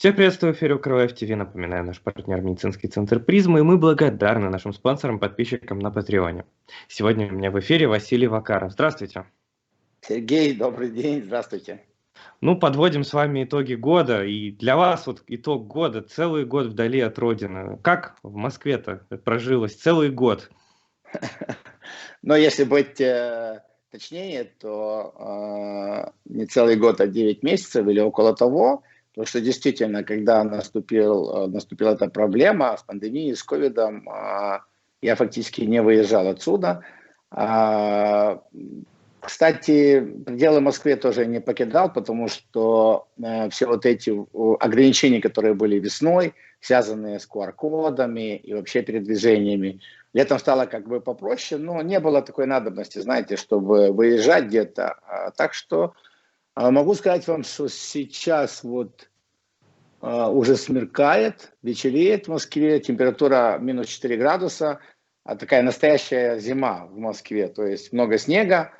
Всех приветствую в эфире Укрвайф ТВ. Напоминаю, наш партнер медицинский центр «Призма», и мы благодарны нашим спонсорам, подписчикам на Патреоне. Сегодня у меня в эфире Василий Вакаров. Здравствуйте. Сергей, добрый день, здравствуйте. Ну, подводим с вами итоги года, и для вас вот итог года, целый год вдали от родины. Как в Москве-то прожилось целый год? Но если быть точнее, то не целый год, а 9 месяцев или около того, потому что действительно, когда наступила эта проблема с пандемией, с ковидом, я фактически не выезжал отсюда. Кстати, пределы Москвы тоже не покидал, потому что все вот эти ограничения, которые были весной, связанные с QR-кодами и вообще передвижениями, летом стало как бы попроще, но не было такой надобности, знаете, чтобы выезжать где-то. Так что могу сказать вам, что сейчас вот уже смеркает, вечереет в Москве, температура минус 4 градуса, такая настоящая зима в Москве, то есть много снега.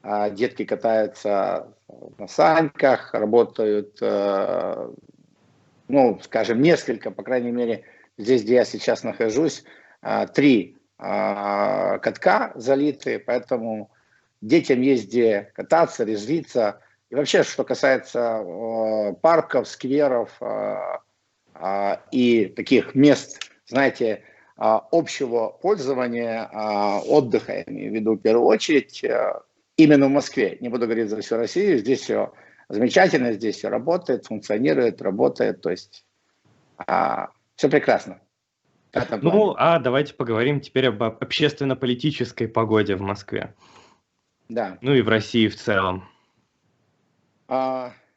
Детки катаются на санках, работают, ну, скажем, несколько, по крайней мере, здесь, где я сейчас нахожусь, 3 катка залиты, поэтому детям есть где кататься, резвиться. И вообще, что касается парков, скверов и таких мест, знаете, общего пользования, отдыха, я имею в виду в первую очередь, именно в Москве, не буду говорить за всю Россию, здесь все замечательно, здесь все работает, функционирует, работает, то есть все прекрасно. Ну, а давайте поговорим теперь об общественно-политической погоде в Москве. Да. Ну и в России в целом.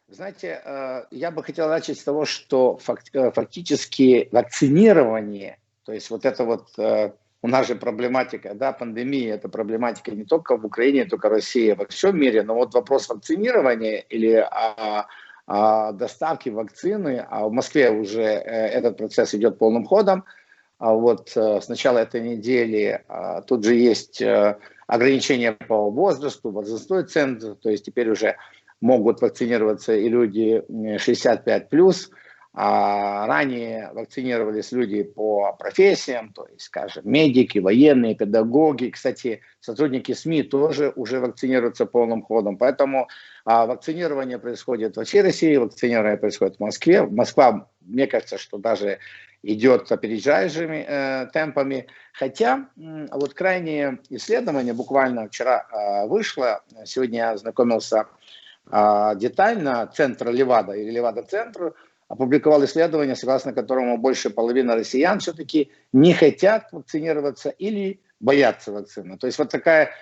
Знаете, я бы хотел начать с того, что фактически вакцинирование, то есть вот это вот у нас же проблематика, да, пандемия, это проблематика не только в Украине, не только в России, а во всем мире, но вот вопрос вакцинирования или доставки вакцины, а в Москве уже этот процесс идет полным ходом, а вот с начала этой недели тут же есть ограничения по возрасту, возрастной ценз, то есть теперь уже могут вакцинироваться и люди 65+, а ранее вакцинировались люди по профессиям, то есть, скажем, медики, военные, педагоги. Кстати, сотрудники СМИ тоже уже вакцинируются полным ходом. Поэтому вакцинирование происходит во всей России, вакцинирование происходит в Москве. Москва, мне кажется, что даже идет опережающими темпами. Хотя вот крайнее исследование буквально вчера вышло, сегодня я ознакомился детально, центр Левада или Левада-центр опубликовал исследование, согласно которому больше половины россиян все-таки не хотят вакцинироваться или боятся вакцины. То есть вот такая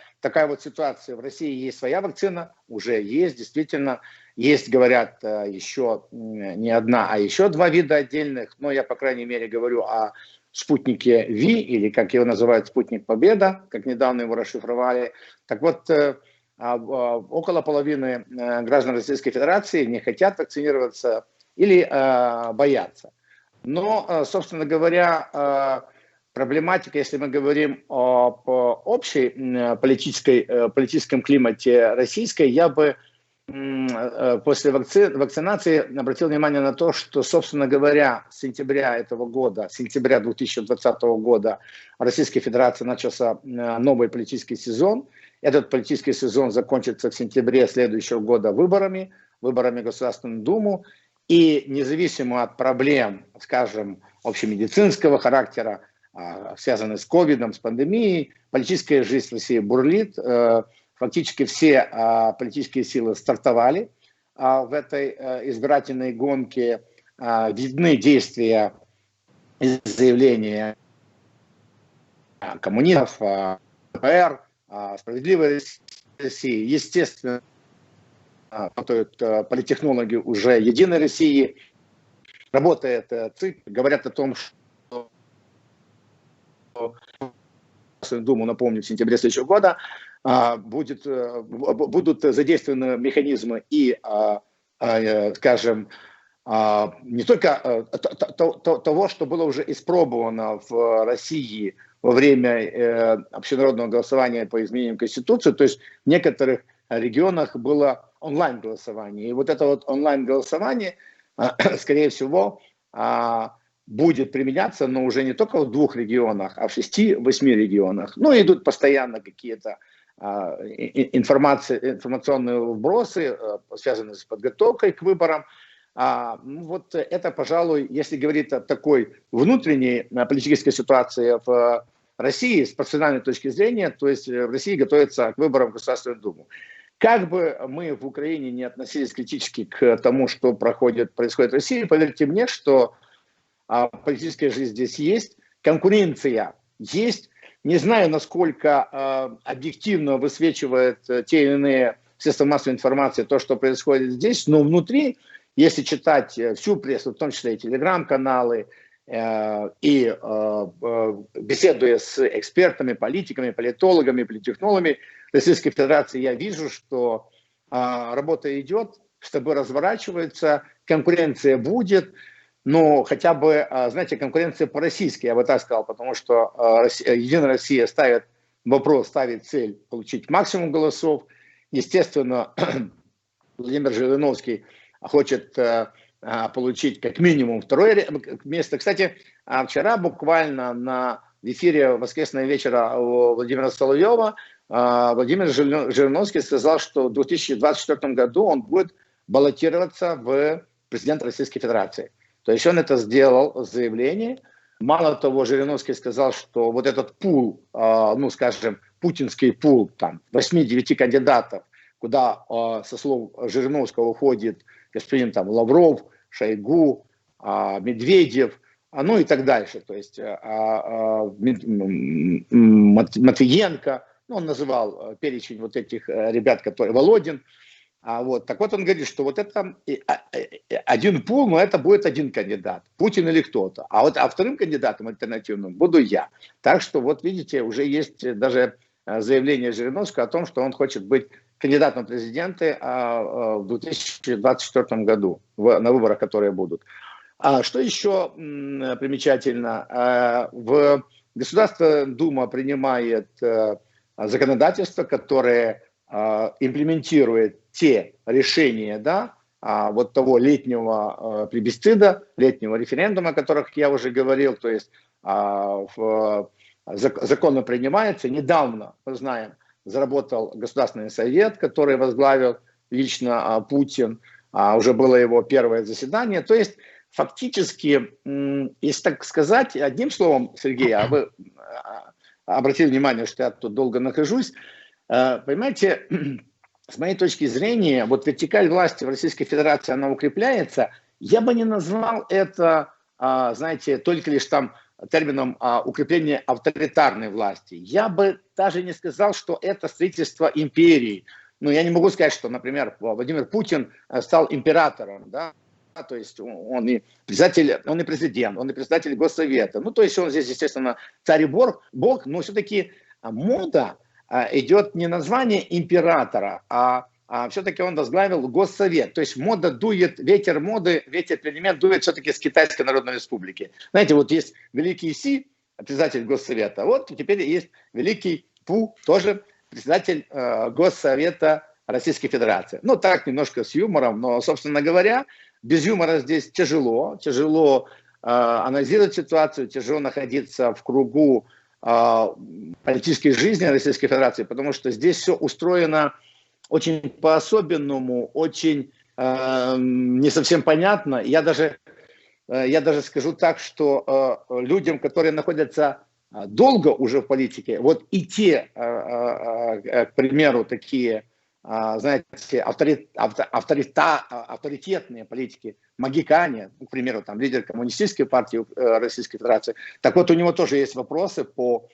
вот ситуация. В России есть своя вакцина, уже есть, действительно. Есть, говорят, еще не одна, а еще 2 вида отдельных. Но я, по крайней мере, говорю о спутнике Ви, или как его называют, спутник Победа, как недавно его расшифровали. Так вот, около половины граждан Российской Федерации не хотят вакцинироваться или боятся. Но, собственно говоря, проблематика, если мы говорим об общей политическом климате российской, я бы после вакцинации обратил внимание на то, что, собственно говоря, с сентября этого года, с сентября 2020 года в Российской Федерации начался новый политический сезон. Этот политический сезон закончится в сентябре следующего года выборами в Государственную Думу. И независимо от проблем, скажем, общемедицинского характера, связанных с ковидом, с пандемией, политическая жизнь в России бурлит. Фактически все политические силы стартовали в этой избирательной гонке. Видны действия и заявления коммунистов, ПР, «Справедливой России». Естественно, работают политтехнологи уже «Единой России». Работает ЦИК. Говорят о том, что Думу, напомню, в сентябре следующего года будут задействованы механизмы и, скажем, не только того, что было уже испробовано в России во время общенародного голосования по изменениям Конституции, то есть в некоторых регионах было онлайн-голосование. И вот это вот онлайн-голосование скорее всего, будет применяться, но уже не только в 2 регионах, а в 6-8 регионах. Ну, идут постоянно какие-то информационные вбросы, связанные с подготовкой к выборам. Вот это, пожалуй, если говорить о такой внутренней политической ситуации в России с профессиональной точки зрения, то есть в России готовится к выборам в Государственную Думу. Как бы мы в Украине не относились критически к тому, что происходит в России, поверьте мне, что политическая жизнь здесь есть, конкуренция есть. Не знаю, насколько объективно высвечивает те или иные средства массовой информации то, что происходит здесь, но внутри, если читать всю прессу, в том числе и телеграм-каналы, и беседуя с экспертами, политиками, политологами, политтехнологами Российской Федерации, я вижу, что работа идет, штабы разворачиваются, конкуренция будет. Но хотя бы, знаете, конкуренция по-российски, я бы так сказал, потому что Единая Россия ставит вопрос, ставит цель получить максимум голосов. Естественно, Владимир Жириновский хочет получить как минимум 2-е место. Кстати, вчера буквально на эфире «Воскресного вечера» у Владимира Соловьева Владимир Жириновский сказал, что в 2024 году он будет баллотироваться в президент Российской Федерации. То есть он это сделал, заявление. Мало того, Жириновский сказал, что вот этот пул, ну скажем, путинский пул, там 8-9 кандидатов, куда, со слов Жириновского, уходит господин там Лавров, Шойгу, Медведев, ну и так дальше. То есть Матвиенко, ну, он называл перечень вот этих ребят, которые, Володин. Так вот он говорит, что вот это один пул, но это будет один кандидат, Путин или кто-то. А вторым кандидатом альтернативным буду я. Так что вот видите, уже есть даже заявление Жириновского о том, что он хочет быть кандидатом в президенты в 2024 году, на выборах, которые будут. Что еще примечательно? В Государственная Дума принимает законодательство, которое имплементирует те решения, да, вот того летнего плебисцита, летнего референдума, о которых я уже говорил, то есть закон принимается. Недавно, мы знаем, заработал Государственный совет, который возглавил лично Путин, уже было его первое заседание. То есть фактически, если так сказать, одним словом, Сергей, а вы обратили внимание, что я тут долго нахожусь, понимаете, с моей точки зрения, вот вертикаль власти в Российской Федерации, она укрепляется. Я бы не назвал это, знаете, только лишь там термином укрепления авторитарной власти. Я бы даже не сказал, что это строительство империи. Ну, я не могу сказать, что, например, Владимир Путин стал императором, да, то есть он и председатель, он и президент, он и председатель Госсовета. Ну, то есть он здесь, естественно, царь и бог, но все-таки мода идет не название императора, а все-таки он возглавил Госсовет. То есть мода дует, ветер моды, ветер перемен дует все-таки с Китайской Народной Республики. Знаете, вот есть великий Си, председатель Госсовета, вот теперь есть великий Пу, тоже председатель Госсовета Российской Федерации. Ну, так, немножко с юмором, но, собственно говоря, без юмора здесь тяжело анализировать ситуацию, тяжело находиться в кругу политической жизни Российской Федерации, потому что здесь все устроено очень по-особенному, очень не совсем понятно. Я даже скажу так, что людям, которые находятся долго уже в политике, вот и те, к примеру, такие, знаете, авторитетные политики, Магикане, к примеру, там лидер коммунистической партии Российской Федерации, так вот у него тоже есть вопросы по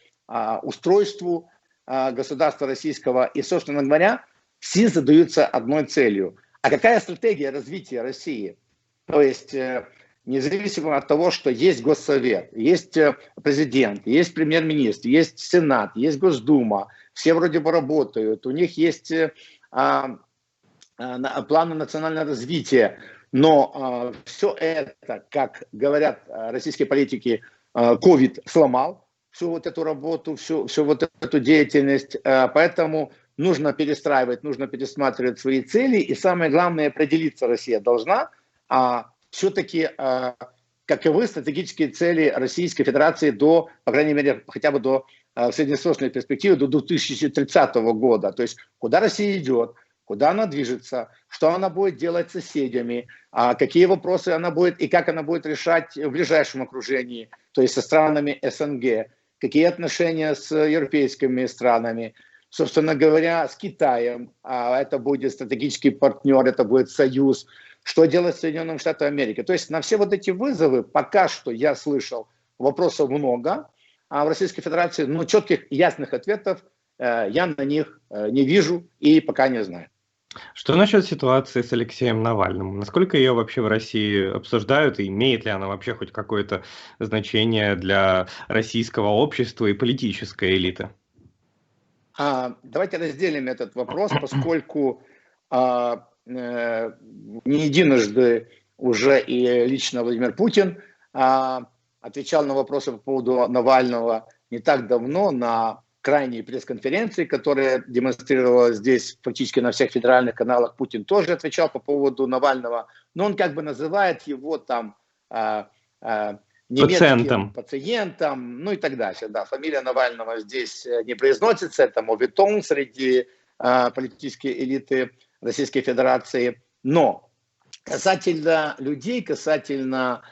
устройству государства российского. И, собственно говоря, все задаются одной целью. А какая стратегия развития России? То есть, независимо от того, что есть Госсовет, есть президент, есть премьер-министр, есть Сенат, есть Госдума, все вроде бы работают, у них есть планы национального развития, но все это, как говорят российские политики, ковид сломал всю вот эту работу, всю вот эту деятельность, поэтому нужно перестраивать, нужно пересматривать свои цели, и самое главное, определиться Россия должна, все-таки каковы стратегические цели Российской Федерации до, по крайней мере, хотя бы до среднесрочной перспективы, до 2030 года. То есть куда Россия идет, куда она движется, что она будет делать с соседями, какие вопросы она будет и как она будет решать в ближайшем окружении, то есть со странами СНГ, какие отношения с европейскими странами, собственно говоря, с Китаем, это будет стратегический партнер, это будет союз, что делать с Соединенными Штатами Америки. То есть на все вот эти вызовы пока что я слышал вопросов много в Российской Федерации, но четких ясных ответов я на них не вижу и пока не знаю. Что насчет ситуации с Алексеем Навальным? Насколько ее вообще в России обсуждают, и имеет ли она вообще хоть какое-то значение для российского общества и политической элиты? Давайте разделим этот вопрос, поскольку не единожды уже и лично Владимир Путин отвечал на вопросы по поводу Навального не так давно на крайней пресс-конференции, которая демонстрировалась здесь фактически на всех федеральных каналах. Путин тоже отвечал по поводу Навального, но он как бы называет его там немецким пациентом, ну и так далее. Да, фамилия Навального здесь не произносится, это моветон среди политической элиты Российской Федерации. Но касательно людей, касательно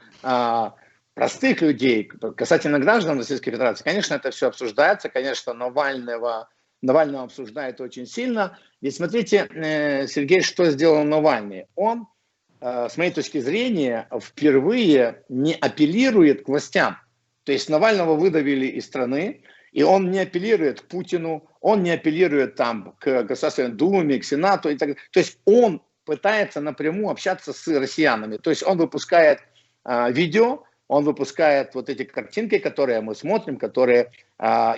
простых людей, касательно граждан Российской Федерации, конечно, это все обсуждается, конечно, Навального обсуждают очень сильно. Ведь смотрите, Сергей, что сделал Навальный. Он, с моей точки зрения, впервые не апеллирует к властям. То есть Навального выдавили из страны, и он не апеллирует к Путину, он не апеллирует там к Государственной Думе, к Сенату и так далее. То есть он пытается напрямую общаться с россиянами. То есть он выпускает видео, он выпускает вот эти картинки, которые мы смотрим, которые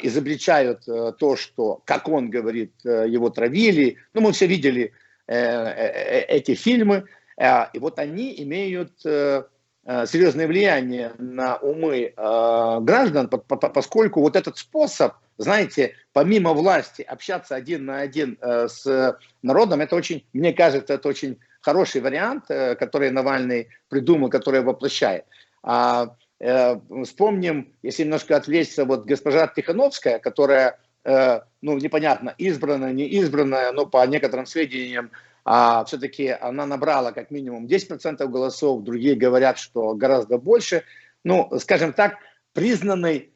изобличают то, что, как он говорит, его травили. Ну, мы все видели эти фильмы. И вот они имеют серьезное влияние на умы граждан, поскольку вот этот способ, знаете, помимо власти общаться один на один с народом, это очень, мне кажется, это очень хороший вариант, который Навальный придумал, который воплощает. Вспомним, если немножко отвлечься, вот госпожа Тихановская, которая, ну, непонятно, избранная, не избранная, но по некоторым сведениям, все-таки она набрала как минимум 10% голосов, другие говорят, что гораздо больше. Ну, скажем так, признанный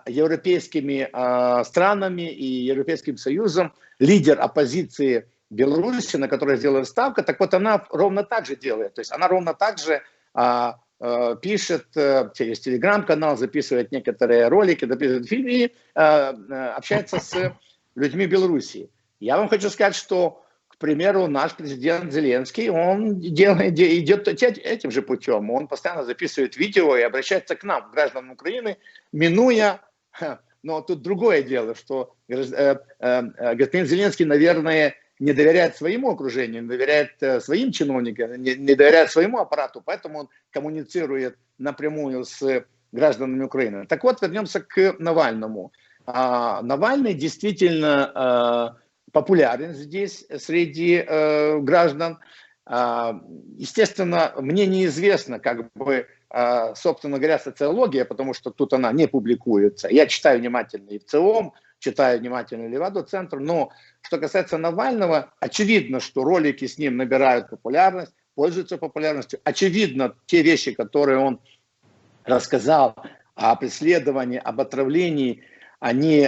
европейскими странами и Европейским Союзом лидер оппозиции Беларуси, на которой сделали ставку, так вот она ровно так же делает. То есть она ровно так же пишет через телеграм-канал, записывает некоторые ролики, записывает фильмы и общается с людьми Беларуси. Я вам хочу сказать, что, к примеру, наш президент Зеленский, он идет этим же путем. Он постоянно записывает видео и обращается к нам, гражданам Украины, минуя... Но тут другое дело, что господин Зеленский, наверное, не доверяет своему окружению, не доверяет своим чиновникам, не доверяет своему аппарату, поэтому он коммуницирует напрямую с гражданами Украины. Так вот, вернемся к Навальному. Навальный действительно популярен здесь среди граждан. Естественно, мне неизвестно, как бы, собственно говоря, социология, потому что тут она не публикуется. Я читаю внимательно и в ЦИОМ, читаю внимательно Левада-центр, но что касается Навального, очевидно, что ролики с ним набирают популярность, пользуются популярностью. Очевидно, те вещи, которые он рассказал о преследовании, об отравлении, они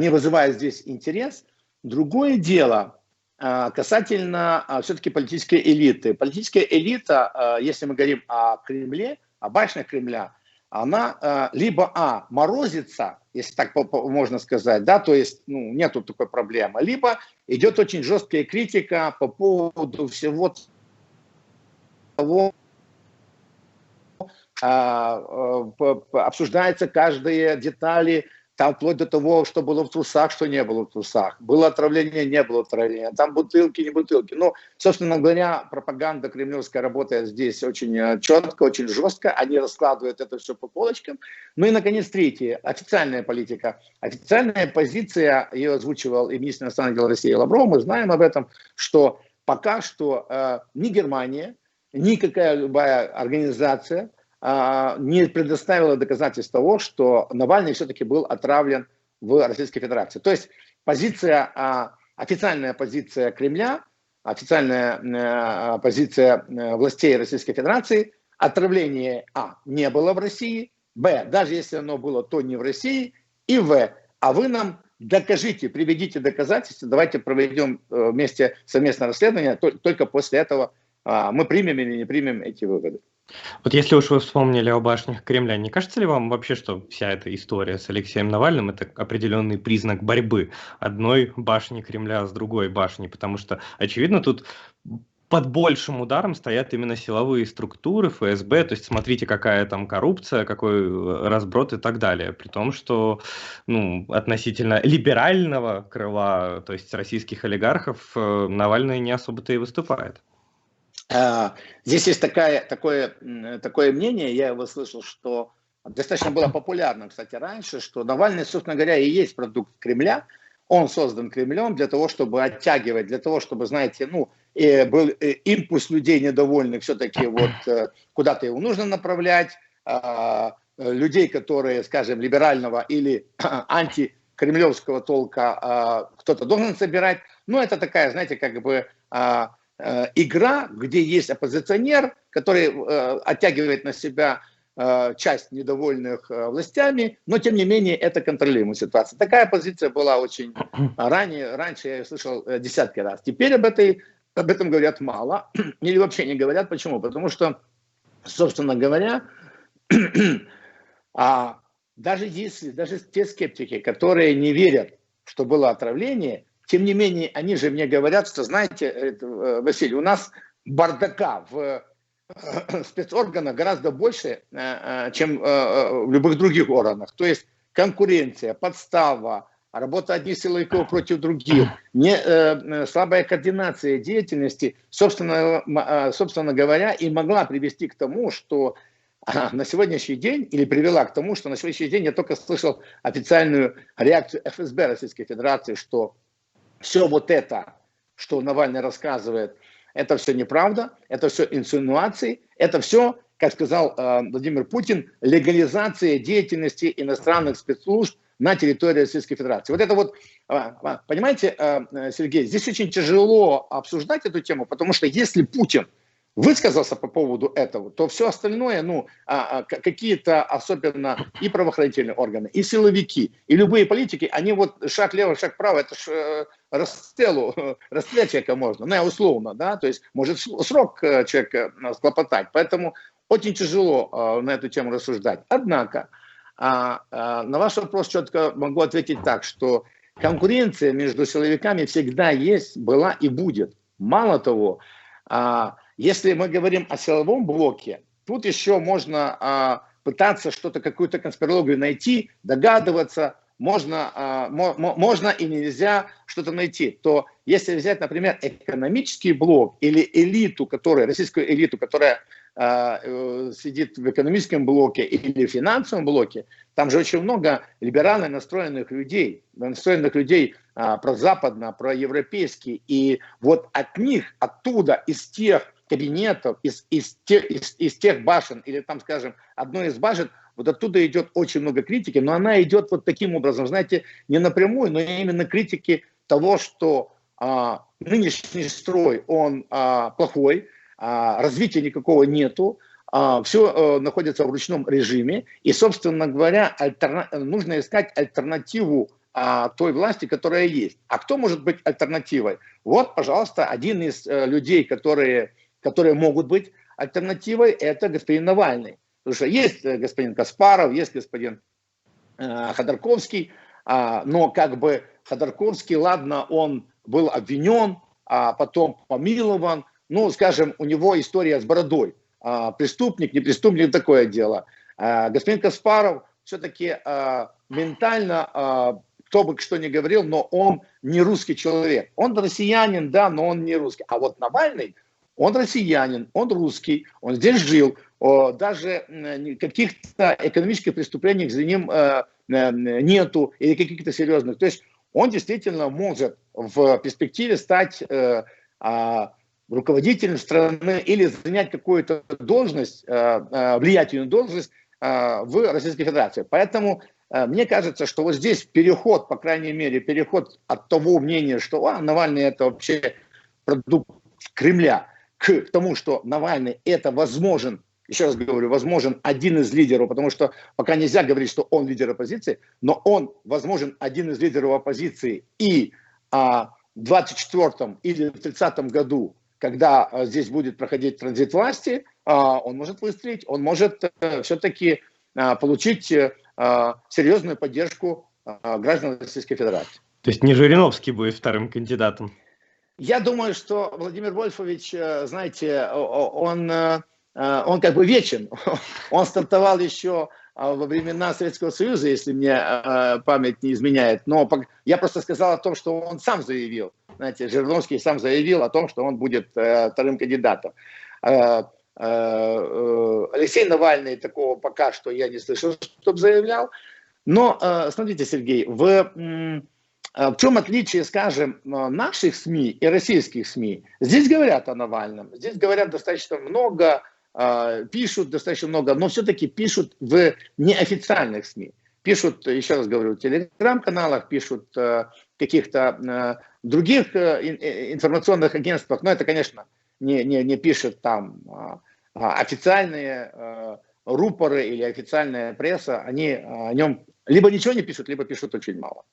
вызывают здесь интерес. Другое дело касательно все-таки политической элиты. Политическая элита, если мы говорим о Кремле, о башнях Кремля, она либо морозится, если так можно сказать, да, то есть нету такой проблемы, либо идет очень жесткая критика по поводу всего того, обсуждаются каждые детали, там вплоть до того, что было в трусах, что не было в трусах. Было отравление, не было отравления. Там бутылки, не бутылки. Ну, собственно говоря, пропаганда кремлевская работает здесь очень четко, очень жестко. Они раскладывают это все по полочкам. Ну и, наконец, третье. Официальная политика. Официальная позиция, ее озвучивал и министр иностранных дел России Лавров. Мы знаем об этом, что пока что ни Германия, никакая любая организация не предоставила доказательств того, что Навальный все-таки был отравлен в Российской Федерации. То есть официальная позиция Кремля, официальная позиция властей Российской Федерации: отравления не было в России, б, даже если оно было, то не в России, и в, а вы нам докажите, приведите доказательства, давайте проведем вместе совместное расследование, только после этого мы примем или не примем эти выводы. Вот если уж вы вспомнили о башнях Кремля, не кажется ли вам вообще, что вся эта история с Алексеем Навальным — это определенный признак борьбы одной башни Кремля с другой башней? Потому что, очевидно, тут под большим ударом стоят именно силовые структуры, ФСБ, то есть смотрите, какая там коррупция, какой разброд и так далее. При том, что относительно либерального крыла, то есть российских олигархов, Навальный не особо-то и выступает. Здесь есть такое мнение, я его слышал, что достаточно было популярным, кстати, раньше, что Навальный, собственно говоря, и есть продукт Кремля. Он создан Кремлем для того, чтобы оттягивать, для того, чтобы, знаете, был импульс людей недовольных все-таки куда-то его нужно направлять, людей, которые, скажем, либерального или антикремлевского толка кто-то должен собирать. Но это такая, знаете, как бы игра, где есть оппозиционер, который оттягивает на себя часть недовольных властями, но тем не менее это контролируемая ситуация. Такая позиция была очень раньше я ее слышал десятки раз. Теперь об этом говорят мало или вообще не говорят. Почему? Потому что, собственно говоря, даже те скептики, которые не верят, что было отравление, тем не менее, они же мне говорят, что, знаете, Василий, у нас бардака в спецорганах гораздо больше, чем в любых других органах. То есть конкуренция, подстава, работа одних силовиков против других, слабая координация деятельности, собственно говоря, и могла привести к тому, что на сегодняшний день, или привела к тому, что на сегодняшний день я только слышал официальную реакцию ФСБ Российской Федерации, что все это, что Навальный рассказывает, это все неправда, это все инсинуации, это все, как сказал Владимир Путин, легализация деятельности иностранных спецслужб на территории Российской Федерации. Вот это понимаете, Сергей, здесь очень тяжело обсуждать эту тему, потому что если Путин высказался по поводу этого, то все остальное, какие-то особенно и правоохранительные органы, и силовики, и любые политики, они шаг лево, шаг вправо, это ж расстрелять человека можно, условно, да, то есть может срок человека схлопотать, поэтому очень тяжело на эту тему рассуждать. Однако, на ваш вопрос четко могу ответить так, что конкуренция между силовиками всегда есть, была и будет. Мало того, если мы говорим о силовом блоке, тут еще можно пытаться какую-то конспирологию найти, догадываться, можно и нельзя что-то найти. То если взять, например, экономический блок или российскую элиту, которая сидит в экономическом блоке или в финансовом блоке, там же очень много либерально настроенных людей прозападно, проевропейски. И вот от них, оттуда, из тех кабинетов, из тех башен, или там, скажем, одной из башен, вот оттуда идет очень много критики, но она идет вот таким образом, знаете, не напрямую, но именно критики того, что нынешний строй, он плохой, развития никакого нету, все находится в ручном режиме, и, собственно говоря, нужно искать альтернативу той власти, которая есть. А кто может быть альтернативой? Вот, пожалуйста, один из людей, которые могут быть альтернативой, это господин Навальный. Потому что есть господин Каспаров, есть господин Ходорковский, но как бы Ходорковский, ладно, он был обвинен, а потом помилован, скажем, у него история с бородой. Преступник, не преступник, такое дело. Господин Каспаров все-таки ментально, кто бы что ни говорил, но он не русский человек. Он россиянин, да, но он не русский. А вот Навальный, он россиянин, он русский, он здесь жил. Даже каких-то экономических преступлений за ним нету, или каких-то серьезных. То есть он действительно может в перспективе стать руководителем страны или занять какую-то должность, влиятельную должность в Российской Федерации. Поэтому мне кажется, что вот здесь переход, по крайней мере, переход от того мнения, что Навальный это вообще продукт Кремля, к тому, что Навальный это возможен, еще раз говорю, возможен один из лидеров, потому что пока нельзя говорить, что он лидер оппозиции, но он возможен один из лидеров оппозиции и в 24-м или в 30-м году, когда здесь будет проходить транзит власти, он может выстрелить, он может все-таки получить серьезную поддержку граждан Российской Федерации. То есть не Жириновский будет вторым кандидатом? Я думаю, что Владимир Вольфович, знаете, он как бы вечен. Он стартовал еще во времена Советского Союза, если мне память не изменяет. Но я просто сказал о том, что он сам заявил. Знаете, Жириновский сам заявил о том, что он будет вторым кандидатом. Алексей Навальный такого пока что я не слышал, чтобы заявлял. Но смотрите, Сергей, в чем отличие, скажем, наших СМИ и российских СМИ? Здесь говорят о Навальном, здесь говорят достаточно много, пишут достаточно много, но все-таки пишут в неофициальных СМИ. Пишут, еще раз говорю, в телеграм-каналах, пишут в каких-то других информационных агентствах. Но это, конечно, не пишет там официальные рупоры или официальная пресса. Они о нем либо ничего не пишут, либо пишут очень мало.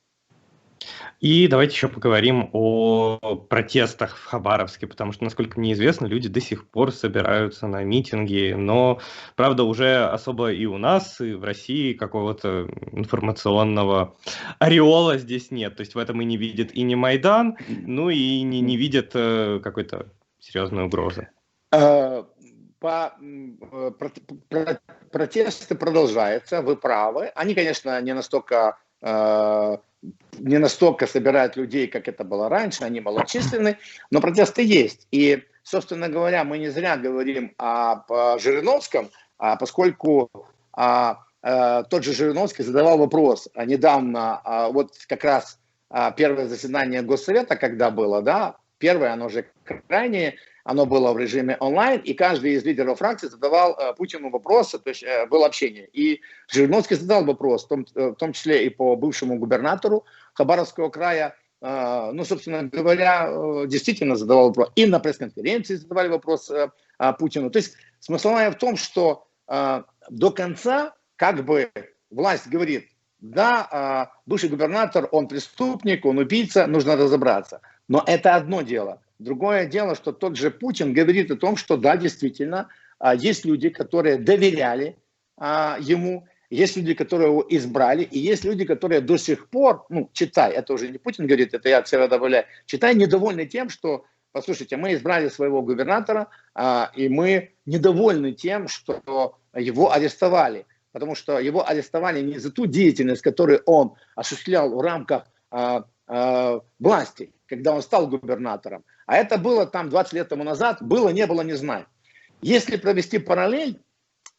И давайте еще поговорим о протестах в Хабаровске, потому что, насколько мне известно, люди до сих пор собираются на митинги, но, правда, уже особо и у нас, и в России какого-то информационного ореола здесь нет. То есть в этом и не видят и не Майдан, ну и не видят какой-то серьезной угрозы. Протесты продолжаются, вы правы. Они, конечно, не настолько собирают людей, как это было раньше, они малочисленны, но протесты есть. И, собственно говоря, мы не зря говорим об Жириновском, поскольку тот же Жириновский задавал вопрос недавно, вот как раз первое заседание Госсовета, когда было, да, первое, оно же крайнее, оно было в режиме онлайн, и каждый из лидеров фракции задавал Путину вопросы, то есть было общение. И Жириновский задал вопрос, в том числе и по бывшему губернатору Хабаровского края, ну, собственно говоря, действительно задавал вопрос. И на пресс-конференции задавали вопрос Путину. То есть смысловая в том, что до конца как бы власть говорит, да, бывший губернатор, он преступник, он убийца, нужно разобраться. Но это одно дело. Другое дело, что тот же Путин говорит о том, что да, действительно, есть люди, которые доверяли ему, есть люди, которые его избрали, и есть люди, которые до сих пор, ну, читай, это уже не Путин говорит, это я от себя добавляю, читай, недовольны тем, что, послушайте, мы избрали своего губернатора, и мы недовольны тем, что его арестовали, потому что его арестовали не за ту деятельность, которую он осуществлял в рамках власти, когда он стал губернатором. А это было там 20 лет тому назад, было, не было, не знаю. Если провести параллель,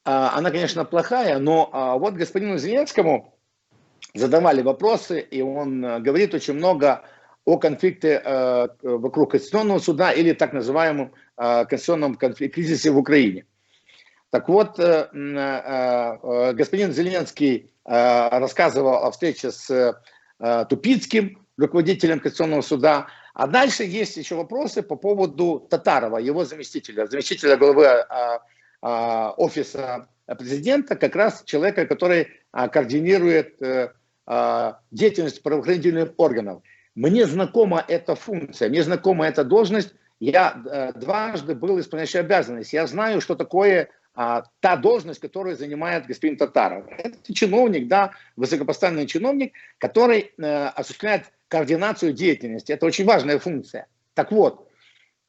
она, конечно, плохая, но вот господину Зеленскому задавали вопросы, и он говорит очень много о конфликте вокруг Конституционного суда или так называемом конституционном кризисе в Украине. Так вот, господин Зеленский рассказывал о встрече с Тупицким, руководителем Конституционного суда. А дальше есть еще вопросы по поводу Татарова, его заместителя главы офиса президента, как раз человека, который координирует деятельность правоохранительных органов. Мне знакома эта функция, мне знакома эта должность. Я дважды был исполняющий обязанность. Я знаю, что такое та должность, которую занимает господин Татаров. Это чиновник, да, высокопоставленный чиновник, который осуществляет координацию деятельности. Это очень важная функция. Так вот,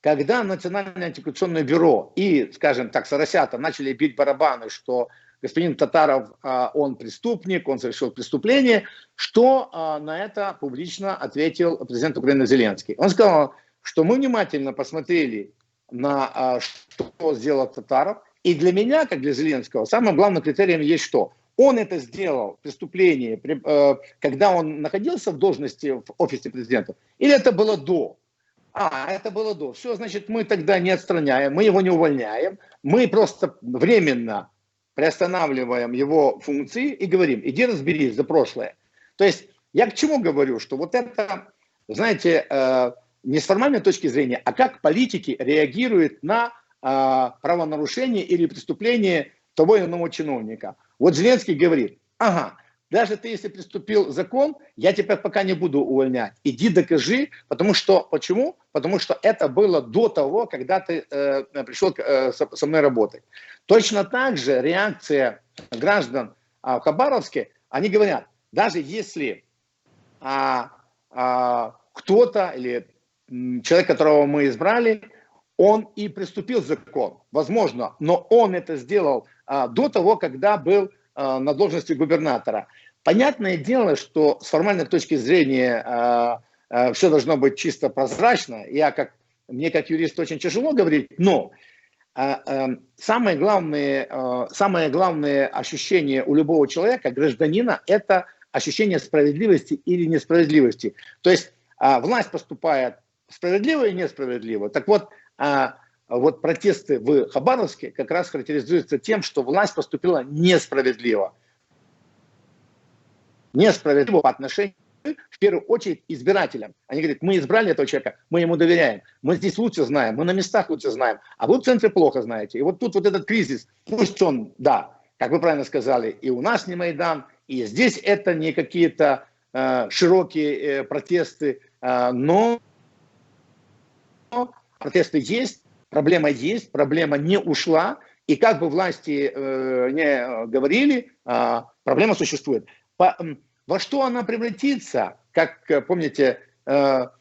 когда Национальное антикоррупционное бюро и, скажем так, Соросята начали бить барабаны, что господин Татаров, он преступник, он совершил преступление, что на это публично ответил президент Украины Зеленский. Он сказал, что мы внимательно посмотрели на что сделал Татаров, и для меня, как для Зеленского, самым главным критерием есть что? Он это сделал, преступление, когда он находился в должности в офисе президента, или это было до? Это было до. Все, значит, мы тогда не отстраняем, мы его не увольняем, мы просто временно приостанавливаем его функции и говорим, иди разберись за прошлое. То есть я к чему говорю, что вот это, знаете, не с формальной точки зрения, а как политики реагируют на правонарушение или преступление того или иного чиновника. Вот Зеленский говорит, ага, даже ты, если приступил закон, я тебя пока не буду увольнять. Иди докажи, потому что, почему? Потому что это было до того, когда ты пришел со мной работать. Точно так же реакция граждан в Хабаровске, они говорят, даже если кто-то или человек, которого мы избрали, он и приступил закон, возможно, но он это сделал до того, когда был на должности губернатора. Понятное дело, что с формальной точки зрения все должно быть чисто прозрачно. Мне как юрист очень тяжело говорить, но самое главное ощущение у любого человека, гражданина, это ощущение справедливости или несправедливости. То есть власть поступает справедливо и несправедливо. Так вот, вот протесты в Хабаровске как раз характеризуются тем, что власть поступила несправедливо. Несправедливо по отношению, в первую очередь, избирателям. Они говорят, мы избрали этого человека, мы ему доверяем, мы здесь лучше знаем, мы на местах лучше знаем, а вы в центре плохо знаете. И вот тут вот этот кризис, пусть он, да, как вы правильно сказали, и у нас не Майдан, и здесь это не какие-то широкие протесты, но протесты есть, проблема не ушла, и как бы власти не говорили, проблема существует. Во что она превратится, как помните,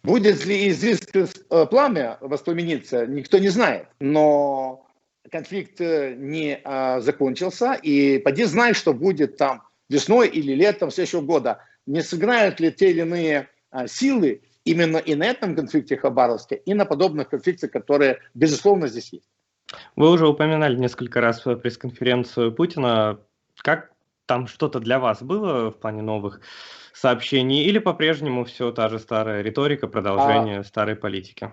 будет ли из искр пламя воспламениться, никто не знает. Но конфликт не закончился, и поди знай, что будет там весной или летом следующего года. Не сыграют ли те или иные силы именно и на этом конфликте Хабаровске, и на подобных конфликтах, которые, безусловно, здесь есть. Вы уже упоминали несколько раз пресс-конференцию Путина. Как там что-то для вас было в плане новых сообщений, или по-прежнему все та же старая риторика, продолжение старой политики?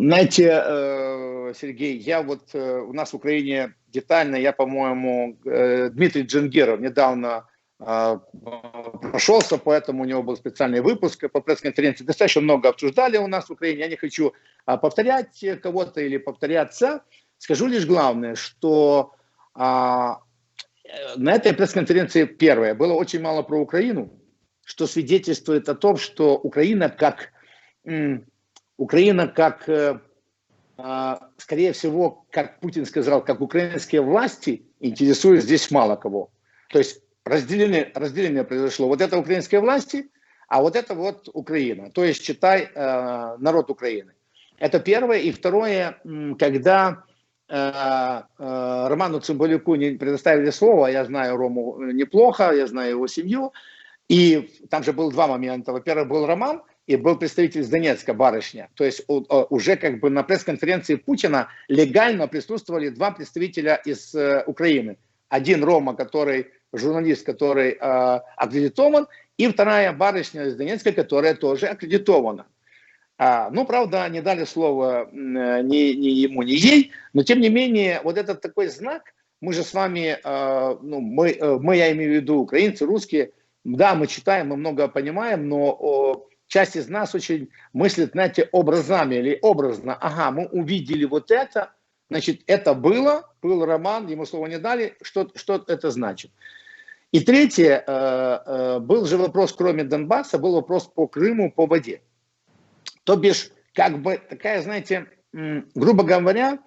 Знаете, Сергей, у нас в Украине детально, по-моему, Дмитрий Джангиров недавно прошелся, поэтому у него был специальный выпуск по пресс-конференции. Достаточно много обсуждали у нас в Украине. Я не хочу повторять кого-то или повторяться. Скажу лишь главное, что на этой пресс-конференции, первое, было очень мало про Украину, что свидетельствует о том, что Украина скорее всего, как Путин сказал, как украинские власти интересуют здесь мало кого. То есть разделение произошло. Вот это украинские власти, а вот это вот Украина. То есть, читай, народ Украины. Это первое. И второе, когда Роману Цымбалюку не предоставили слово, я знаю Рому неплохо, я знаю его семью, и там же было два момента. Во-первых, был Роман, и был представитель из Донецка, барышня. То есть уже как бы на пресс-конференции Путина легально присутствовали два представителя из Украины. Один Рома, журналист, который аккредитован, и вторая барышня из Донецка, которая тоже аккредитована. Ну, правда, не дали слова ни ему, ни ей, но тем не менее, вот этот такой знак, мы же с вами, я имею в виду украинцы, русские, да, мы читаем, мы много понимаем, но часть из нас очень мыслит, знаете, образами или образно. Ага, мы увидели вот это, значит, это был Роман, ему слова не дали, что это значит. И третье, был же вопрос, кроме Донбасса, был вопрос по Крыму, по воде. То бишь, как бы такая, знаете, грубо говоря,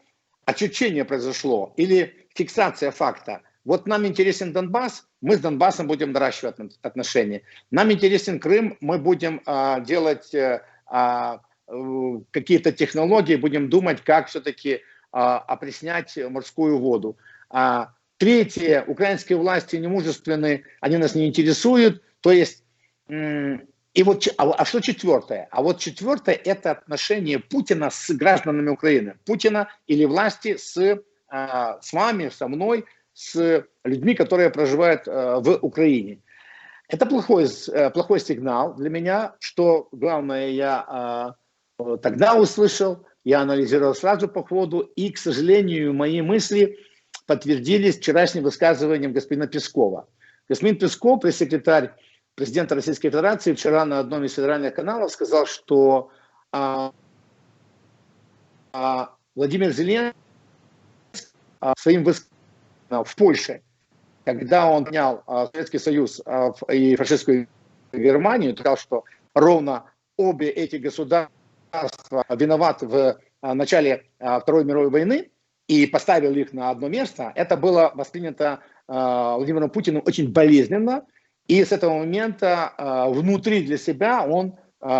отчуждение произошло или фиксация факта. Вот нам интересен Донбасс, мы с Донбассом будем наращивать отношения. Нам интересен Крым, мы будем делать какие-то технологии, будем думать, как все-таки опреснять морскую воду. Третье, украинские власти немужественны, они нас не интересуют. То есть, что четвертое? А вот четвертое – это отношение Путина с гражданами Украины. Путина или власти с вами, со мной, с людьми, которые проживают в Украине. Это плохой сигнал для меня, что главное я тогда услышал, я анализировал сразу по ходу, и, к сожалению, мои мысли подтвердились вчерашним высказыванием господина Пескова. Господин Песков, пресс-секретарь президента Российской Федерации, вчера на одном из федеральных каналов сказал, что Владимир Зеленский своим высказыванием в Польше, когда он понял Советский Союз и фашистскую Германию, сказал, что ровно обе эти государства виноваты в начале Второй мировой войны и поставил их на одно место, это было воспринято Владимиром Путиным очень болезненно. И с этого момента внутри для себя он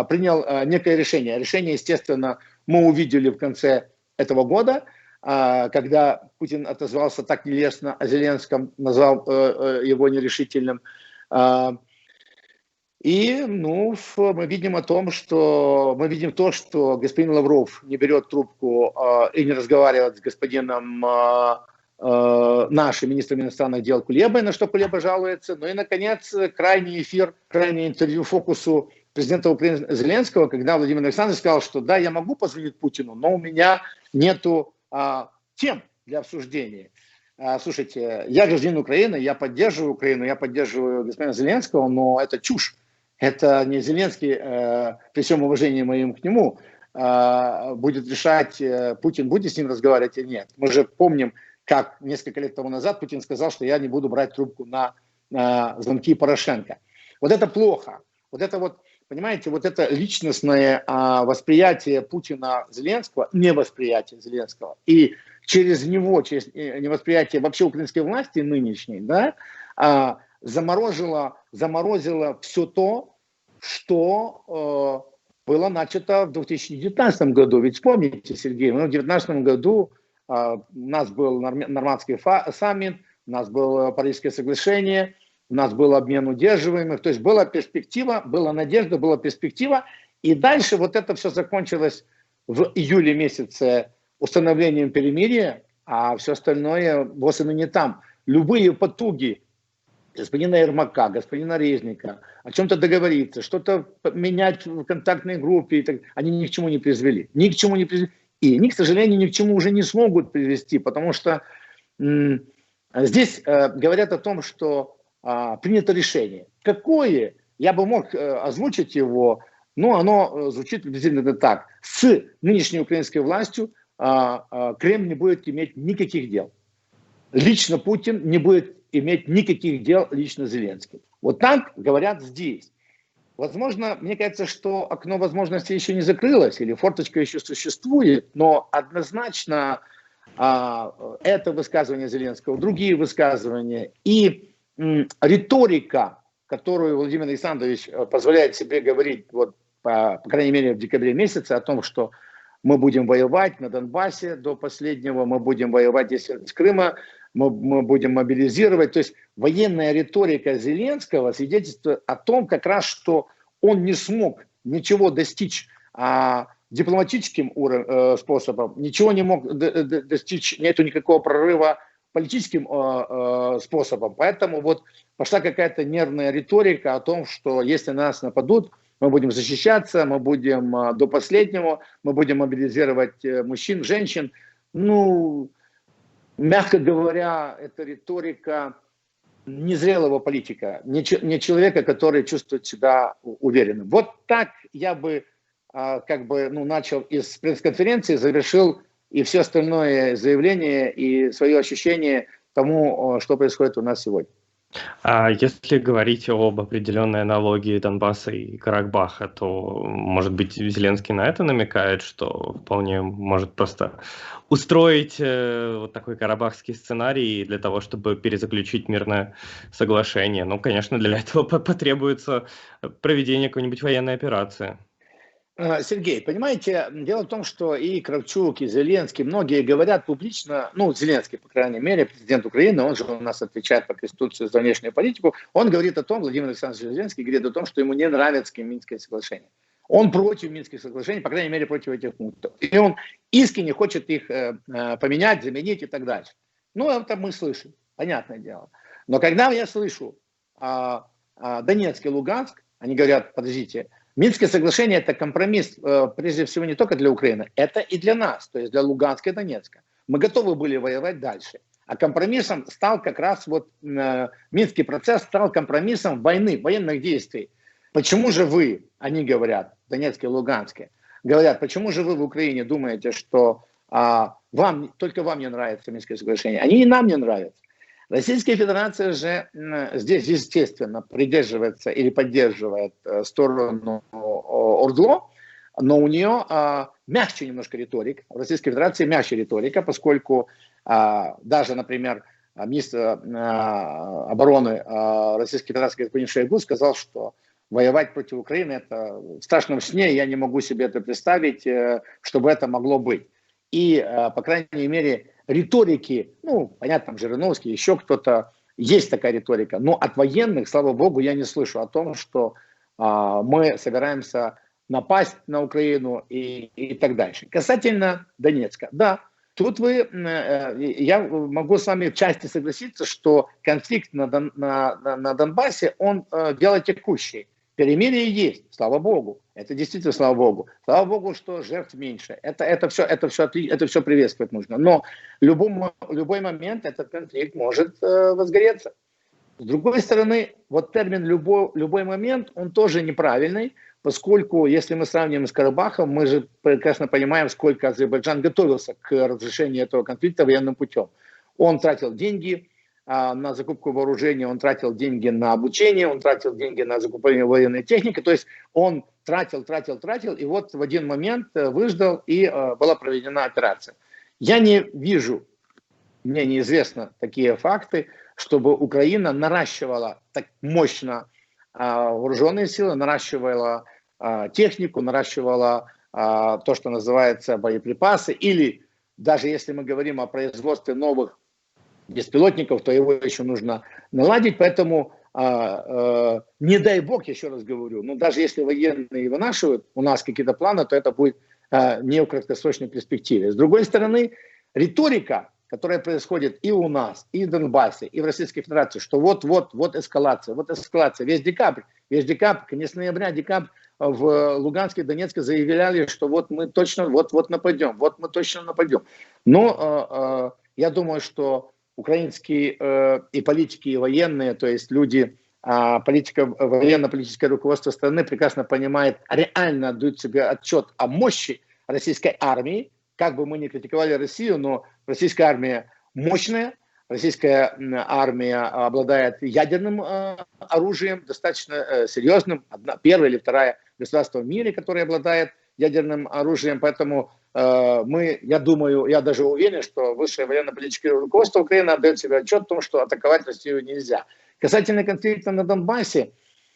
принял некое решение. Решение, естественно, мы увидели в конце этого года, когда Путин отозвался так нелестно о Зеленском, назвал его нерешительным. И мы видим то, что господин Лавров не берет трубку и не разговаривает с господином нашим министром иностранных дел Кулебой, на что Кулеба жалуется. Ну и, наконец, крайний интервью «Фокусу» президента Украины Зеленского, когда Владимир Александрович сказал, что да, я могу позвонить Путину, но у меня нету тем для обсуждения. Слушайте, я гражданин Украины, я поддерживаю Украину, я поддерживаю господина Зеленского, но это чушь. Это не Зеленский, при всем уважении моем к нему, будет решать, Путин будет с ним разговаривать или нет. Мы же помним, как несколько лет тому назад Путин сказал, что я не буду брать трубку на звонки Порошенко. Вот это плохо. Вот это вот, понимаете, вот это личностное восприятие Путина Зеленского, невосприятие Зеленского, и через него, через невосприятие вообще украинской власти нынешней, да, заморозило все то, что было начато в 2019 году. Ведь вспомните, Сергей, мы в 2019 году у нас был нормандский саммит, у нас было Парижское соглашение, у нас был обмен удерживаемых. То есть была перспектива, была надежда, была перспектива. И дальше вот это все закончилось в июле месяце установлением перемирия, а все остальное вот оно не там. Любые потуги господина Ермака, господина Резника о чем-то договориться, что-то менять в контактной группе, они ни к чему не привели. Ни к чему не привели. И они, к сожалению, ни к чему уже не смогут привести, потому что здесь говорят о том, что принято решение. Какое? Я бы мог озвучить его, но оно звучит приблизительно так. С нынешней украинской властью Кремль не будет иметь никаких дел. Лично Путин не будет иметь никаких дел лично с Зеленским. Вот так говорят здесь. Возможно, мне кажется, что окно возможностей еще не закрылось, или форточка еще существует, но однозначно это высказывание Зеленского, другие высказывания и риторика, которую Владимир Александрович позволяет себе говорить, вот, по крайней мере, в декабре месяце, о том, что мы будем воевать на Донбассе до последнего, мы будем воевать с Крыма, мы будем мобилизировать. То есть военная риторика Зеленского свидетельствует о том, как раз, что он не смог ничего достичь дипломатическим способом, ничего не мог достичь, нету никакого прорыва политическим способом. Поэтому вот пошла какая-то нервная риторика о том, что если нас нападут, мы будем защищаться, мы будем до последнего, мы будем мобилизировать мужчин, женщин. Ну, мягко говоря, это риторика незрелого политика, не человека, который чувствует себя уверенным. Вот так я бы начал из пресс-конференции, завершил и все остальное заявление и свое ощущение тому, что происходит у нас сегодня. А если говорить об определенной аналогии Донбасса и Карабаха, то, может быть, Зеленский на это намекает, что вполне может просто устроить вот такой карабахский сценарий для того, чтобы перезаключить мирное соглашение. Ну, конечно, для этого потребуется проведение какой-нибудь военной операции. Сергей, понимаете, дело в том, что и Кравчук, и Зеленский, многие говорят публично, ну, Зеленский, по крайней мере, президент Украины, он же у нас отвечает по Конституции за внешнюю политику, он говорит о том, Владимир Александрович Зеленский говорит о том, что ему не нравится Минское соглашение. Он против Минских соглашений, по крайней мере, против этих пунктов. И он искренне хочет их поменять, заменить и так дальше. Ну, это мы слышим, понятное дело. Но когда я слышу Донецк и Луганск, они говорят, подождите, Минское соглашение – это компромисс, прежде всего, не только для Украины, это и для нас, то есть для Луганска и Донецка. Мы готовы были воевать дальше. А компромиссом стал как раз вот Минский процесс стал компромиссом войны, военных действий. Почему же вы, они говорят, в Донецке и Луганске, говорят, почему же вы в Украине думаете, что только вам не нравится Минское соглашение? Они и нам не нравятся. Российская Федерация же здесь, естественно, придерживается или поддерживает сторону ОРДЛО, но у нее мягче немножко риторика. В Российской Федерации мягче риторика, поскольку даже, например, министр обороны Российской Федерации господин Шойгу сказал, что воевать против Украины – это в страшном сне, я не могу себе это представить, чтобы это могло быть. И, по крайней мере, риторики, ну, понятно, там Жириновский, еще кто-то, есть такая риторика, но от военных, слава богу, я не слышу о том, что мы собираемся напасть на Украину и так дальше. Касательно Донецка, да, тут я могу с вами в части согласиться, что конфликт на Донбассе, он вялотекущий. Перемирие есть, слава богу. Это действительно слава богу. Слава богу, что жертв меньше. Это все приветствовать нужно. Но в любой момент этот конфликт может возгореться. С другой стороны, вот термин «любой момент», он тоже неправильный, поскольку, если мы сравним с Карабахом, мы же прекрасно понимаем, сколько Азербайджан готовился к разрешению этого конфликта военным путем. Он тратил деньги на закупку вооружения, он тратил деньги на обучение, он тратил деньги на закупление военной техники, то есть он тратил, и вот в один момент выждал, и была проведена операция. Я не вижу, мне неизвестно такие факты, чтобы Украина наращивала так мощно вооруженные силы, наращивала технику, наращивала то, что называется боеприпасы, или даже если мы говорим о производстве новых беспилотников, то его еще нужно наладить, поэтому не дай бог, еще раз говорю, но даже если военные вынашивают у нас какие-то планы, то это будет не в краткосрочной перспективе. С другой стороны, риторика, которая происходит и у нас, и в Донбассе, и в Российской Федерации, что вот эскалация, весь декабрь, конец ноября, декабрь в Луганске, Донецке заявляли, что вот мы точно нападем, мы точно нападем. Но я думаю, что украинские и политики, и военные, то есть люди, военно-политическое руководство страны прекрасно понимает, реально отдают себе отчет о мощи российской армии. Как бы мы ни критиковали Россию, но российская армия мощная, российская армия обладает ядерным оружием, достаточно серьезным, первая или вторая государство в мире, которое обладает ядерным оружием, поэтому я думаю, я даже уверен, что высшее военно-политическое руководство Украины отдает себе отчет о том, что атаковать Россию нельзя. Касательно конфликта на Донбассе,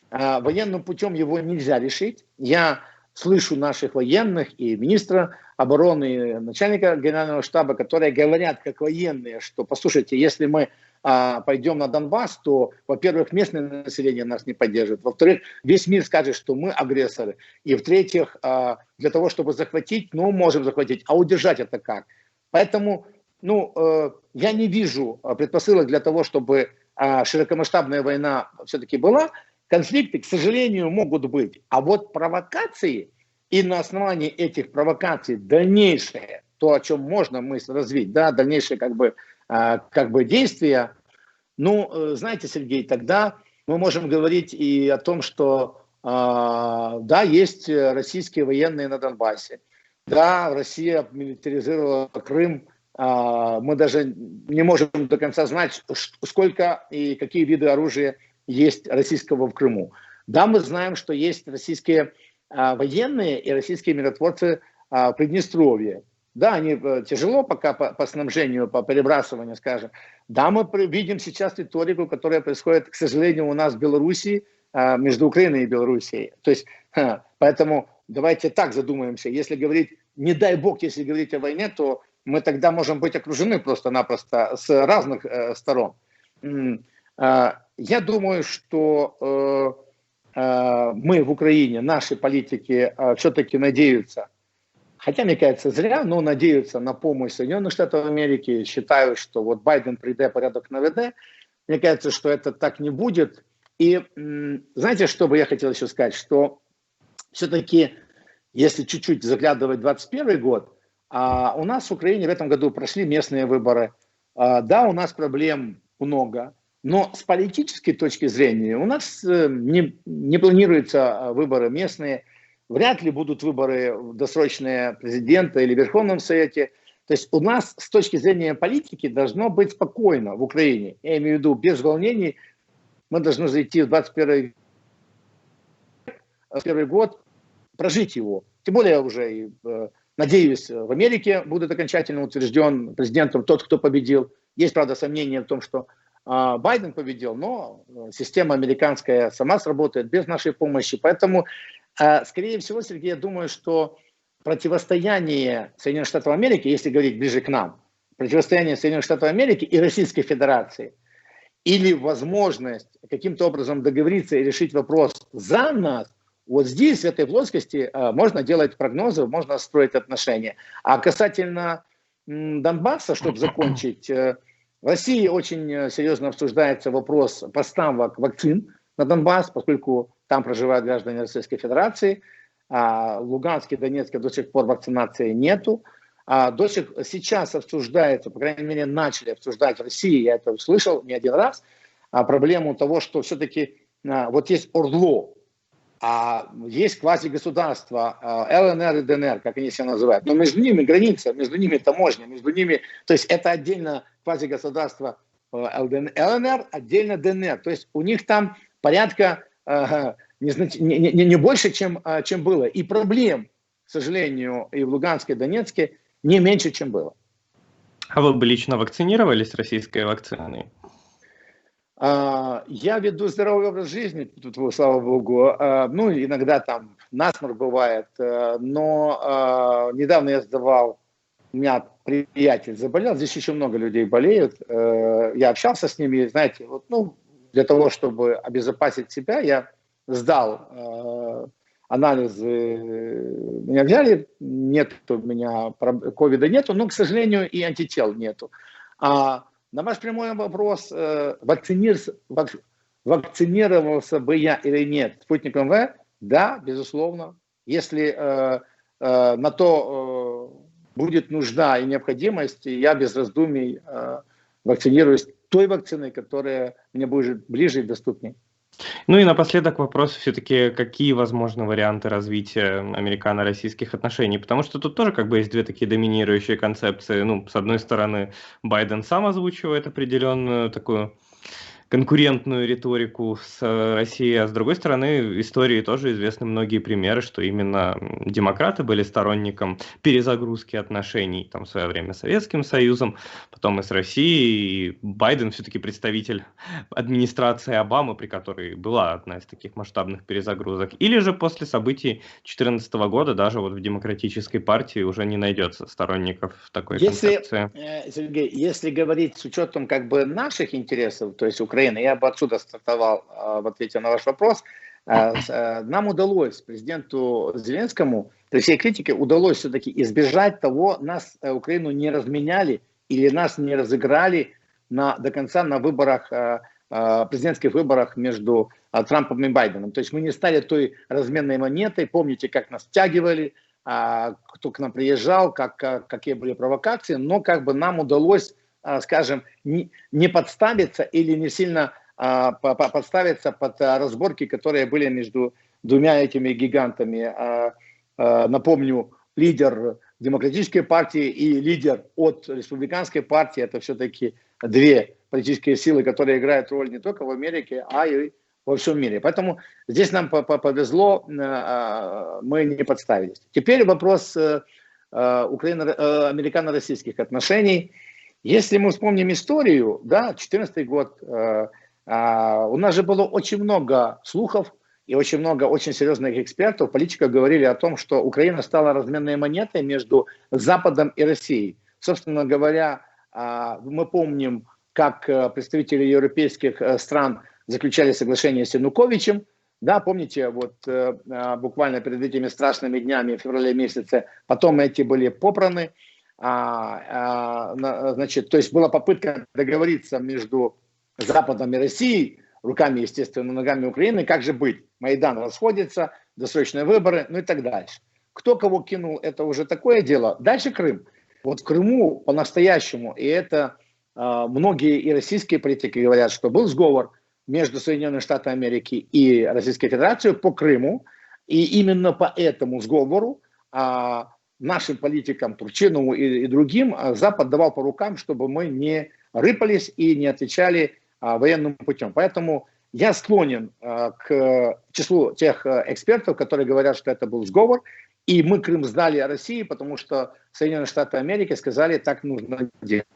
военным путем его нельзя решить. Я слышу наших военных и министра обороны, и начальника генерального штаба, которые говорят как военные, что, послушайте, если мы пойдем на Донбасс, то, во-первых, местное население нас не поддержит, во-вторых, весь мир скажет, что мы агрессоры, и в-третьих, для того, чтобы захватить, можем захватить, а удержать это как? Поэтому, я не вижу предпосылок для того, чтобы широкомасштабная война все-таки была. Конфликты, к сожалению, могут быть, а вот провокации, и на основании этих провокаций дальнейшее, то, о чем можно мысль развить, дальнейшее как бы действия, знаете, Сергей, тогда мы можем говорить и о том, что есть российские военные на Донбассе, Россия милитаризировала Крым, мы даже не можем до конца знать, сколько и какие виды оружия есть российского в Крыму. Мы знаем, что есть российские военные и российские миротворцы в Приднестровье. Они тяжело пока по снабжению, по перебрасыванию, скажем. Мы видим сейчас риторику, которая происходит, к сожалению, у нас в Белоруссии, между Украиной и Белоруссией. То есть, поэтому давайте так задумаемся. Если говорить, не дай бог, если говорить о войне, то мы тогда можем быть окружены просто-напросто с разных сторон. Я думаю, что мы в Украине, наши политики все-таки надеются, хотя, мне кажется, зря, но надеются на помощь Соединенных Штатов Америки, считают, что вот Байден придет, порядок наведе. Мне кажется, что это так не будет. И знаете, что бы я хотел еще сказать, что все-таки, если чуть-чуть заглядывать в 2021 год, у нас в Украине в этом году прошли местные выборы. Да, у нас проблем много, но с политической точки зрения у нас не планируются выборы местные, вряд ли будут выборы досрочные президента или в Верховном Совете. То есть у нас с точки зрения политики должно быть спокойно в Украине. Я имею в виду без волнений. Мы должны зайти в 21 год, прожить его. Тем более уже, надеюсь, в Америке будет окончательно утвержден президентом тот, кто победил. Есть, правда, сомнения в том, что Байден победил, но система американская сама сработает без нашей помощи. Поэтому, скорее всего, Сергей, я думаю, что противостояние Соединенных Штатов Америки, если говорить ближе к нам, противостояние Соединенных Штатов Америки и Российской Федерации, или возможность каким-то образом договориться и решить вопрос за нас, вот здесь, в этой плоскости, можно делать прогнозы, можно строить отношения. А касательно Донбасса, чтобы закончить, в России очень серьезно обсуждается вопрос поставок вакцин на Донбасс, поскольку там проживают граждане Российской Федерации. В Луганске, Донецке до сих пор вакцинации нету. Сейчас обсуждается, по крайней мере, начали обсуждать в России, я это услышал не один раз, проблему того, что все-таки вот есть ОРДЛО, есть квазигосударства, ЛНР и ДНР, как они себя называют, но между ними граница, между ними таможня, между ними, то есть это отдельно квазигосударство ЛНР, отдельно ДНР, то есть у них там порядка не больше, чем было. И проблем, к сожалению, и в Луганске, и Донецке не меньше, чем было. А вы бы лично вакцинировались российской вакциной? Я веду здоровый образ жизни, тут, слава богу. Ну, иногда там насморк бывает. Но недавно я сдавал, у меня приятель заболел, здесь еще много людей болеют. Я общался с ними, знаете, вот, ну, для того, чтобы обезопасить себя, я сдал анализы, меня взяли, нет у меня ковида нету, но, к сожалению, и антител нету. На ваш прямой вопрос, вакцинировался бы я или нет спутником В? Да, безусловно. Если на то будет нужда и необходимость, я без раздумий вакцинируюсь той вакциной, которая мне будет ближе и доступнее. Ну и напоследок вопрос все-таки, какие возможны варианты развития американо-российских отношений? Потому что тут тоже как бы есть две такие доминирующие концепции. Ну, с одной стороны, Байден сам озвучивает определенную такую конкурентную риторику с Россией, а с другой стороны, истории тоже известны многие примеры, что именно демократы были сторонником перезагрузки отношений там, в свое время с Советским Союзом, потом и с Россией, и Байден все-таки представитель администрации Обамы, при которой была одна из таких масштабных перезагрузок, или же после событий 2014 года даже вот в Демократической партии уже не найдется сторонников такой концепции. Сергей, если говорить с учетом как бы наших интересов, то есть Украины, я бы отсюда стартовал в ответе на ваш вопрос. Нам удалось, президенту Зеленскому, при всей критике, удалось все-таки избежать того, нас, Украину, не разменяли или нас не разыграли до конца на выборах, президентских выборах между Трампом и Байденом. То есть мы не стали той разменной монетой. Помните, как нас втягивали, кто к нам приезжал, какие были провокации, но как бы нам удалось, скажем, не подставиться или не сильно подставиться под разборки, которые были между двумя этими гигантами. Напомню, лидер Демократической партии и лидер от Республиканской партии — это все-таки две политические силы, которые играют роль не только в Америке, а и во всем мире. Поэтому здесь нам повезло, мы не подставились. Теперь вопрос американо-российских отношений. Если мы вспомним историю, да, 2014 год, у нас же было очень много слухов и очень много очень серьезных экспертов, политиков говорили о том, что Украина стала разменной монетой между Западом и Россией. Собственно говоря, мы помним, как представители европейских стран заключали соглашение с Януковичем. Да, помните, вот буквально перед этими страшными днями в феврале месяце, потом эти были попраны. Значит, то есть была попытка договориться между Западом и Россией руками, естественно, ногами Украины, как же быть? Майдан расходится, досрочные выборы, ну и так дальше. Кто кого кинул, это уже такое дело. Дальше Крым. Вот в Крыму по-настоящему, и это многие и российские политики говорят, что был сговор между Соединенными Штатами Америки и Российской Федерацией по Крыму, и именно по этому сговору нашим политикам, Турчинову и другим, Запад давал по рукам, чтобы мы не рыпались и не отвечали военным путем. Поэтому я склонен к числу тех экспертов, которые говорят, что это был сговор, и мы Крым сдали России, потому что Соединенные Штаты Америки сказали, так нужно делать.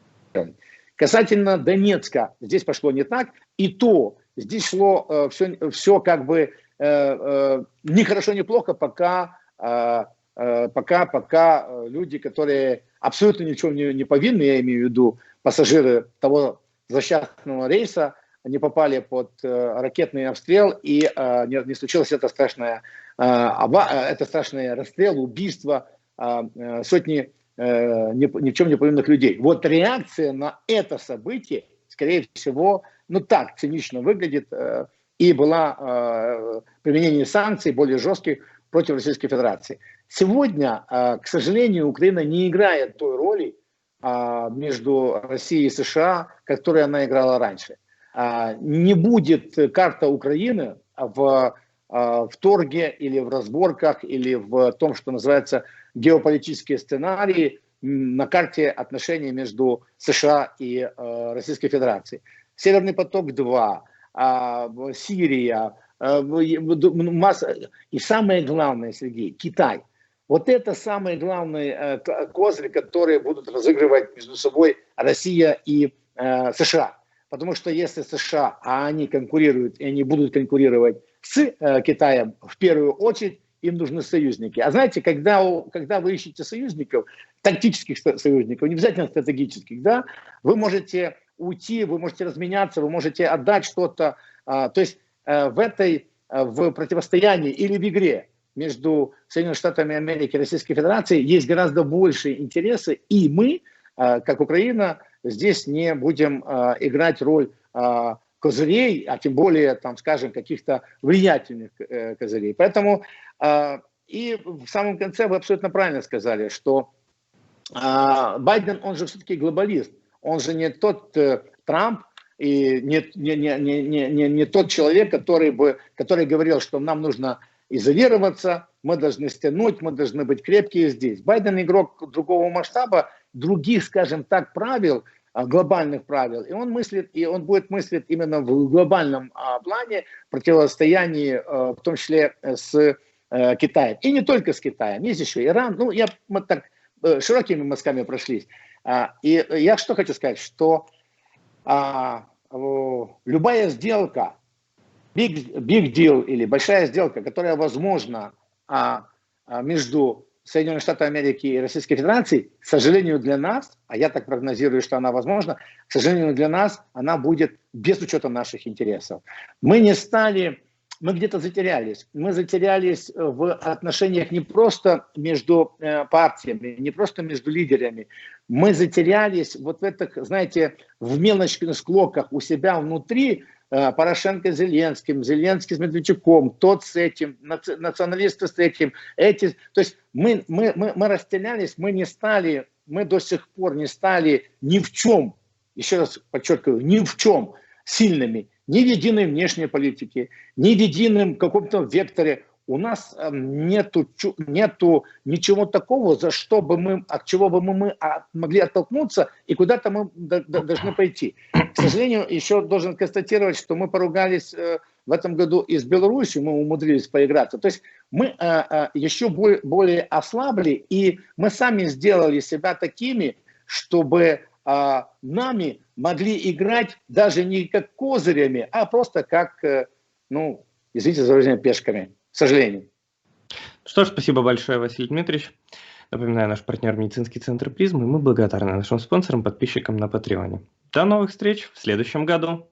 Касательно Донецка, здесь пошло не так, и то здесь шло все как бы ни хорошо, ни плохо, пока люди, которые абсолютно ни в чем не повинны, я имею в виду пассажиры того злосчастного рейса, не попали под ракетный обстрел, и не случилось это страшное расстрел, убийство сотни ни в чем не повинных людей. Вот реакция на это событие, скорее всего, ну так цинично выглядит, и было применение санкций более жестких против Российской Федерации. Сегодня, к сожалению, Украина не играет той роли между Россией и США, которую она играла раньше. Не будет карта Украины в торге или в разборках, или в том, что называется геополитические сценарии на карте отношений между США и Российской Федерацией. Северный поток-2, Сирия, и самое главное, Сергей, Китай. Вот это самые главные козыри, которые будут разыгрывать между собой Россия и США. Потому что если США, а они конкурируют, и они будут конкурировать с Китаем в первую очередь, им нужны союзники. А знаете, когда вы ищете союзников, тактических союзников, не обязательно стратегических, да, вы можете уйти, вы можете разменяться, вы можете отдать что-то. То есть в противостоянии или в игре между Соединенными Штатами Америки и Российской Федерацией есть гораздо больше интересы, и мы, как Украина, здесь не будем играть роль козырей, а тем более, там, скажем, каких-то влиятельных козырей. Поэтому и в самом конце вы абсолютно правильно сказали, что Байден, он же все-таки глобалист, он же не тот Трамп, и не тот человек, который говорил, что нам нужно изолироваться, мы должны стянуть, мы должны быть крепкие здесь. Байден игрок другого масштаба, других, скажем так, правил, глобальных правил, и он будет мыслить именно в глобальном плане противостоянии, в том числе с Китаем. И не только с Китаем, есть еще Иран. Ну, мы так широкими мазками прошлись. И я что хочу сказать, что любая сделка, big deal или большая сделка, которая возможна между Соединенными Штатами Америки и Российской Федерацией, к сожалению для нас, а я так прогнозирую, что она возможна, к сожалению для нас, она будет без учета наших интересов. Мы где-то затерялись. Мы затерялись в отношениях не просто между партиями, не просто между лидерами. Мы затерялись вот в этих, знаете, в мелочных склоках у себя внутри. Порошенко с Зеленским, Зеленский с Медведчуком, тот с этим, националисты с этим, эти. То есть мы растерялись, мы до сих пор не стали ни в чем, еще раз подчеркиваю, ни в чем сильными. Ни в единой внешней политике, ни в едином каком-то векторе. У нас нету ничего такого, от чего бы мы могли оттолкнуться и куда-то мы должны пойти. К сожалению, еще должен констатировать, что мы поругались в этом году и с Беларусью, мы умудрились поиграться. То есть мы еще более ослабли, и мы сами сделали себя такими, чтобы нами могли играть даже не как козырями, а просто как, извините за выражение, пешками. К сожалению. Что ж, спасибо большое, Василий Дмитриевич. Напоминаю, наш партнер медицинский центр «Призм», и мы благодарны нашим спонсорам, подписчикам на Патреоне. До новых встреч в следующем году.